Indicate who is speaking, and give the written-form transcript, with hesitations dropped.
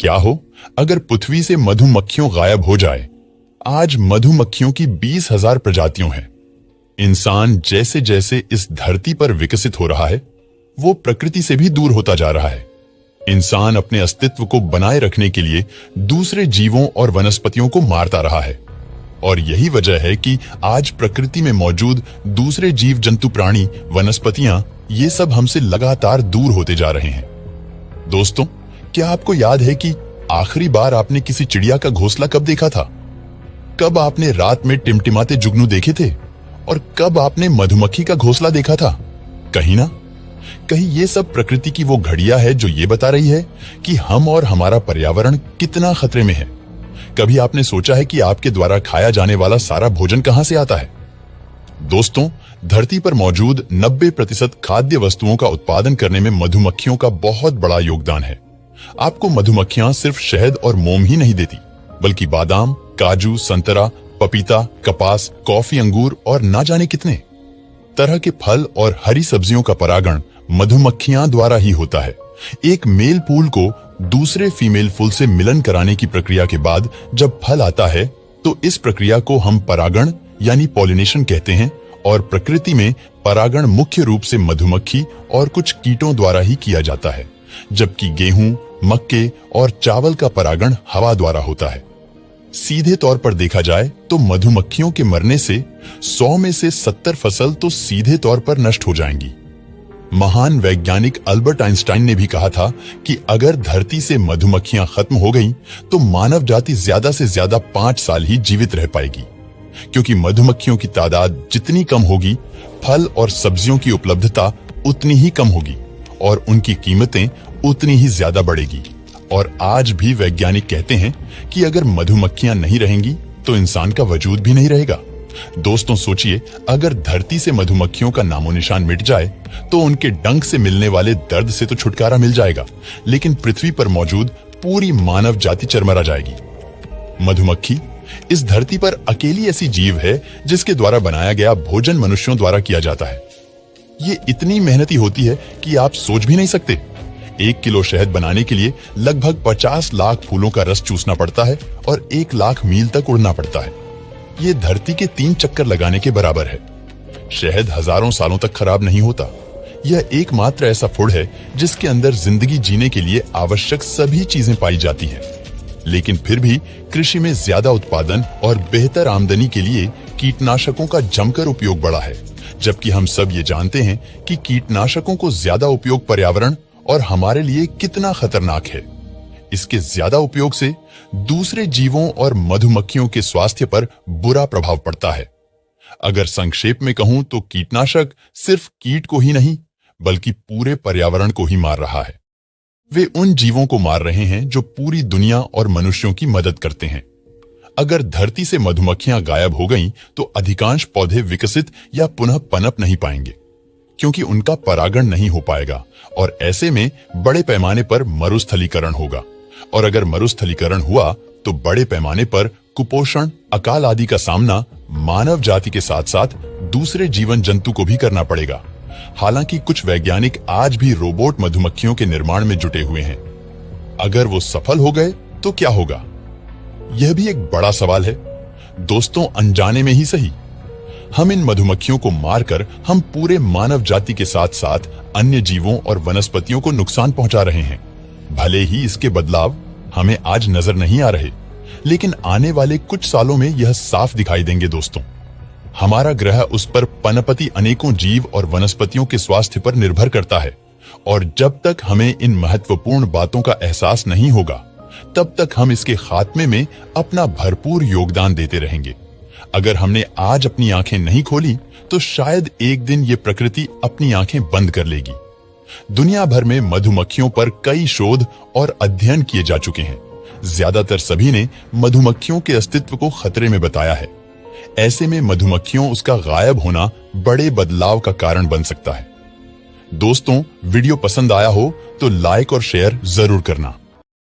Speaker 1: क्या हो अगर पृथ्वी से मधुमक्खियों गायब हो जाए। आज मधुमक्खियों की 20,000 प्रजातियों हैं। इंसान जैसे जैसे इस धरती पर विकसित हो रहा है, वो प्रकृति से भी दूर होता जा रहा है। इंसान अपने अस्तित्व को बनाए रखने के लिए दूसरे जीवों और वनस्पतियों को मारता रहा है, और यही वजह है कि आज प्रकृति में मौजूद दूसरे जीव जंतु, प्राणी, वनस्पतियां, ये सब हमसे लगातार दूर होते जा रहे हैं। दोस्तों, क्या आपको याद है कि आखिरी बार आपने किसी चिड़िया का घोंसला कब देखा था? कब आपने रात में टिमटिमाते जुगनू देखे थे? और कब आपने मधुमक्खी का घोंसला देखा था? कहीं ये सब प्रकृति की वो घड़ियां है जो ये बता रही है कि हम और हमारा पर्यावरण कितना खतरे में है। कभी आपने सोचा है कि आपके द्वारा खाया जाने वाला सारा भोजन कहां से आता है? दोस्तों, धरती पर मौजूद 90% खाद्य वस्तुओं का उत्पादन करने में मधुमक्खियों का बहुत बड़ा योगदान है। आपको मधुमक्खियां सिर्फ शहद और मोम ही नहीं देती, बल्कि बादाम, काजू, संतरा, पपीता, कपास, कॉफी, अंगूर और ना जाने कितने तरह के फल और हरी सब्जियों का परागण मधुमक्खियां द्वारा ही होता है। एक मेल फूल को दूसरे फीमेल फूल से मिलन कराने की प्रक्रिया के बाद जब फल आता है, तो इस प्रक्रिया को हम परागण यानी पॉलिनेशन कहते हैं, और प्रकृति में परागण मुख्य रूप से मधुमक्खी और कुछ कीटों द्वारा ही किया जाता है, जबकि गेहूं, मक्के और चावल का परागण हवा द्वारा होता है। सीधे तौर पर देखा जाए तो मधुमक्खियों के मरने से 100 में से 70 फसल तो सीधे तौर पर नष्ट हो जाएंगी। महान वैज्ञानिक अल्बर्ट आइंस्टाइन ने भी कहा था कि अगर धरती से मधुमक्खियां खत्म हो गईं, तो मानव जाति ज्यादा से ज्यादा 5 साल ही जीवित रह पाएगी, क्योंकि मधुमक्खियों की तादाद जितनी कम होगी, फल और सब्जियों की उपलब्धता उतनी ही कम होगी और उनकी कीमतें उतनी ही ज्यादा बढ़ेगी। और आज भी वैज्ञानिक कहते हैं कि अगर मधुमक्खियां नहीं रहेंगी तो इंसान का वजूद भी नहीं रहेगा। दोस्तों, सोचिए, अगर धरती से मधुमक्खियों का नामो निशान मिट जाए तो उनके डंक से मिलने वाले दर्द से तो छुटकारा मिल जाएगा, लेकिन पृथ्वी पर मौजूद पूरी मानव जाति चरमरा जाएगी। मधुमक्खी इस धरती पर अकेली ऐसी जीव है जिसके द्वारा बनाया गया भोजन मनुष्यों द्वारा किया जाता है। ये इतनी मेहनती होती है कि आप सोच भी नहीं सकते। 1 किलो शहद बनाने के लिए लगभग 50 लाख फूलों का रस चूसना पड़ता है और 1 लाख मील तक उड़ना पड़ता है। ये धरती के 3 चक्कर लगाने के बराबर है। शहद हजारों सालों तक खराब नहीं होता। यह एकमात्र ऐसा फूड है जिसके अंदर जिंदगी जीने के लिए आवश्यक सभी चीजें पाई जाती हैं। लेकिन फिर भी कृषि में ज्यादा उत्पादन और बेहतर आमदनी के लिए कीटनाशकों का जमकर उपयोग बढ़ा है, जबकि हम सब ये जानते हैं कि कीटनाशकों को ज्यादा उपयोग पर्यावरण और हमारे लिए कितना खतरनाक है। इसके ज्यादा उपयोग से दूसरे जीवों और मधुमक्खियों के स्वास्थ्य पर बुरा प्रभाव पड़ता है। अगर संक्षेप में कहूं तो कीटनाशक सिर्फ कीट को ही नहीं, बल्कि पूरे पर्यावरण को ही मार रहा है। वे उन जीवों को मार रहे हैं जो पूरी दुनिया और मनुष्यों की मदद करते हैं। अगर धरती से मधुमक्खियां गायब हो गईं, तो अधिकांश पौधे विकसित या पुनः पनप नहीं पाएंगे, क्योंकि उनका परागण नहीं हो पाएगा, और ऐसे में बड़े पैमाने पर मरुस्थलीकरण होगा। और अगर मरुस्थलीकरण हुआ तो बड़े पैमाने पर कुपोषण, अकाल आदि का सामना मानव जाति के साथ साथ दूसरे जीवन जंतु को भी करना पड़ेगा। हालांकि कुछ वैज्ञानिक आज भी रोबोट मधुमक्खियों के निर्माण में जुटे हुए हैं। अगर वो सफल हो गए तो क्या होगा? यह भी एक बड़ा सवाल है। दोस्तों, अनजाने में ही सही, हम इन मधुमक्खियों को मारकर हम पूरे मानव जाति के साथ साथ अन्य जीवों और वनस्पतियों को नुकसान पहुंचा रहे हैं। भले ही इसके बदलाव हमें आज नजर नहीं आ रहे, लेकिन आने वाले कुछ सालों में यह साफ दिखाई देंगे। दोस्तों, हमारा ग्रह, उस पर पनपती अनेकों जीव और वनस्पतियों के स्वास्थ्य पर निर्भर करता है, और जब तक हमें इन महत्वपूर्ण बातों का एहसास नहीं होगा, तब तक हम इसके खात्मे में अपना भरपूर योगदान देते रहेंगे। अगर हमने आज अपनी आंखें नहीं खोली, तो शायद एक दिन ये प्रकृति अपनी आंखें बंद कर लेगी। दुनिया भर में मधुमक्खियों पर कई शोध और अध्ययन किए जा चुके हैं। ज्यादातर सभी ने मधुमक्खियों के अस्तित्व को खतरे में बताया है। ऐसे में मधुमक्खियों उसका गायब होना बड़े बदलाव का कारण बन सकता है। दोस्तों, वीडियो पसंद आया हो तो लाइक और शेयर जरूर करना।